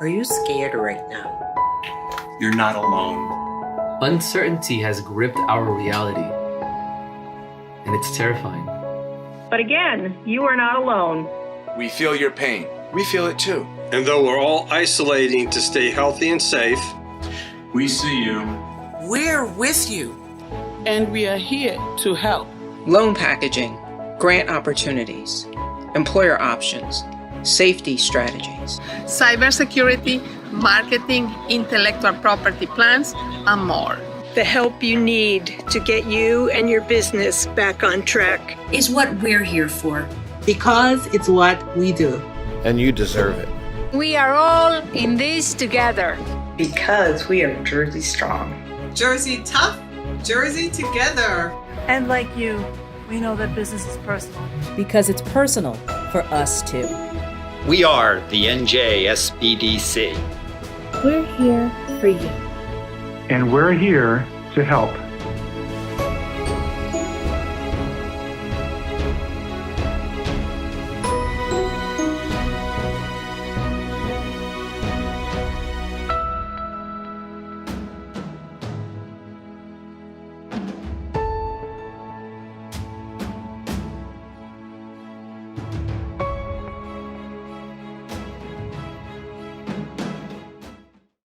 Are you scared right now? You're not alone. Uncertainty has gripped our reality, and it's terrifying. But again, you are not alone. We feel your pain. We feel it too. And though we're all isolating to stay healthy and safe, we see you. We're with you. And we are here to help. Loan packaging, grant opportunities, employer options, safety strategies, Cybersecurity, marketing, intellectual property plans, and more. The help you need to get you and your business back on track is what we're here for. Because it's what we do. And you deserve it. We are all in this together. Because we are Jersey strong. Jersey tough, Jersey together. And like you, we know that business is personal. Because it's personal for us too. We are the NJSBDC. We're here for you. And we're here to help.